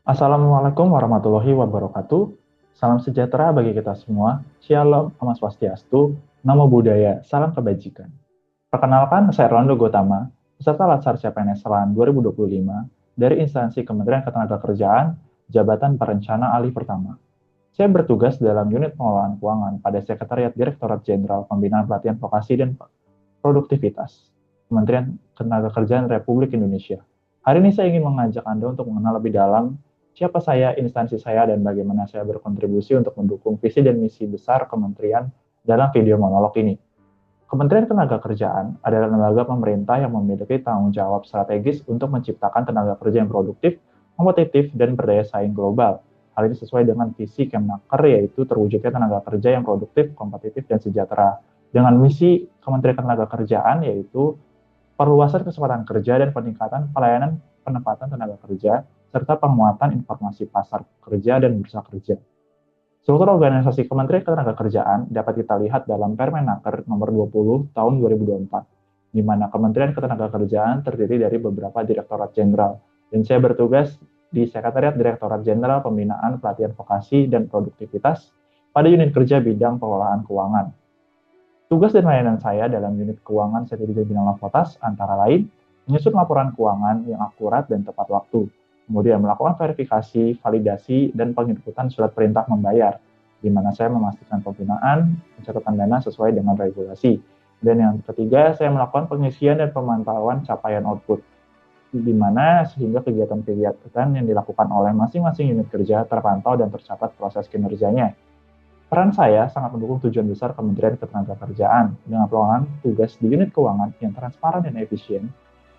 Assalamualaikum warahmatullahi wabarakatuh. Salam sejahtera bagi kita semua. Shalom, Om Swastiastu, Namo Buddhaya, Salam Kebajikan. Perkenalkan, saya Erlando Gotama, peserta Latsar CPNS Selan 2025 dari instansi Kementerian Ketenagakerjaan, Jabatan Perencana Alih Pertama. Saya bertugas dalam unit pengelolaan keuangan pada Sekretariat Direktorat Jenderal Pembinaan Pelatihan Vokasi dan Produktivitas, Kementerian Ketenagakerjaan Republik Indonesia. Hari ini saya ingin mengajak Anda untuk mengenal lebih dalam siapa saya, instansi saya, dan bagaimana saya berkontribusi untuk mendukung visi dan misi besar kementerian dalam video monolog ini. Kementerian Ketenagakerjaan adalah lembaga pemerintah yang memiliki tanggung jawab strategis untuk menciptakan tenaga kerja yang produktif, kompetitif, dan berdaya saing global. Hal ini sesuai dengan visi Kemnaker, yaitu terwujudnya tenaga kerja yang produktif, kompetitif, dan sejahtera. Dengan misi Kementerian Ketenagakerjaan, yaitu perluasan kesempatan kerja dan peningkatan pelayanan penempatan tenaga kerja, serta penguatan informasi pasar kerja dan bursa kerja. Struktur organisasi Kementerian Ketenagakerjaan dapat kita lihat dalam Permenaker nomor 20 tahun 2024, di mana Kementerian Ketenagakerjaan terdiri dari beberapa direktorat jenderal, dan saya bertugas di Sekretariat Direktorat Jenderal Pembinaan Pelatihan Vokasi dan Produktivitas pada unit kerja bidang pengelolaan keuangan. Tugas dan layanan saya dalam unit keuangan Sertifikat Bidang Lapotas antara lain menyusun laporan keuangan yang akurat dan tepat waktu, kemudian melakukan verifikasi, validasi, dan penginputan surat perintah membayar, di mana saya memastikan pembinaan, pencatatan dana sesuai dengan regulasi. Dan yang ketiga, saya melakukan pengisian dan pemantauan capaian output, di mana sehingga kegiatan-kegiatan yang dilakukan oleh masing-masing unit kerja terpantau dan tercatat proses kinerjanya. Peran saya sangat mendukung tujuan besar Kementerian Ketenagakerjaan dengan pelaksanaan tugas di unit keuangan yang transparan dan efisien.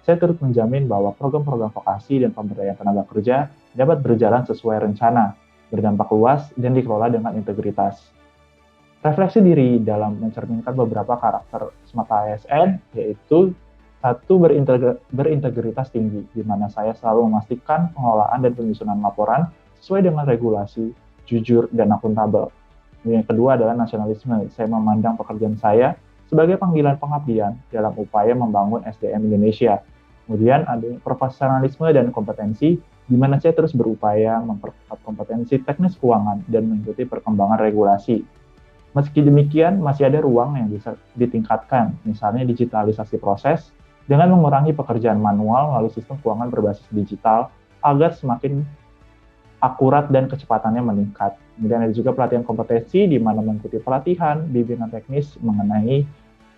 Saya turut menjamin bahwa program-program vokasi dan pemberdayaan tenaga kerja dapat berjalan sesuai rencana, berdampak luas, dan dikelola dengan integritas. Refleksi diri dalam mencerminkan beberapa karakter SMART ASN, yaitu satu, berintegritas tinggi, di mana saya selalu memastikan pengelolaan dan penyusunan laporan sesuai dengan regulasi, jujur, dan akuntabel. Yang kedua adalah nasionalisme. Saya memandang pekerjaan saya sebagai panggilan pengabdian dalam upaya membangun SDM Indonesia. Kemudian ada profesionalisme dan kompetensi, di mana saya terus berupaya memperkuat kompetensi teknis keuangan dan mengikuti perkembangan regulasi. Meski demikian, masih ada ruang yang bisa ditingkatkan, misalnya digitalisasi proses, dengan mengurangi pekerjaan manual melalui sistem keuangan berbasis digital, agar semakin akurat dan kecepatannya meningkat. Kemudian ada juga pelatihan kompetensi, di mana mengikuti pelatihan, bimbingan teknis mengenai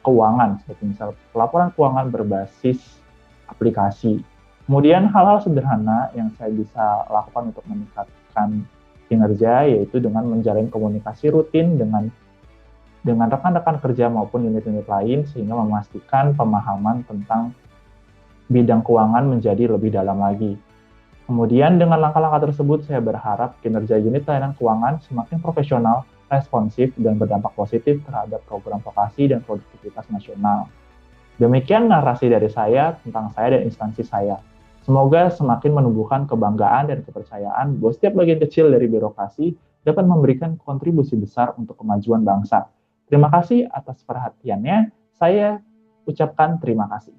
keuangan, seperti misal pelaporan keuangan berbasis aplikasi. Kemudian hal-hal sederhana yang saya bisa lakukan untuk meningkatkan kinerja, yaitu dengan menjalin komunikasi rutin dengan rekan-rekan kerja maupun unit-unit lain, sehingga memastikan pemahaman tentang bidang keuangan menjadi lebih dalam lagi. Kemudian dengan langkah-langkah tersebut, saya berharap kinerja unit layanan keuangan semakin profesional, responsif, dan berdampak positif terhadap program vokasi dan produktivitas nasional. Demikian narasi dari saya tentang saya dan instansi saya. Semoga semakin menumbuhkan kebanggaan dan kepercayaan bahwa setiap bagian kecil dari birokrasi dapat memberikan kontribusi besar untuk kemajuan bangsa. Terima kasih atas perhatiannya. Saya ucapkan terima kasih.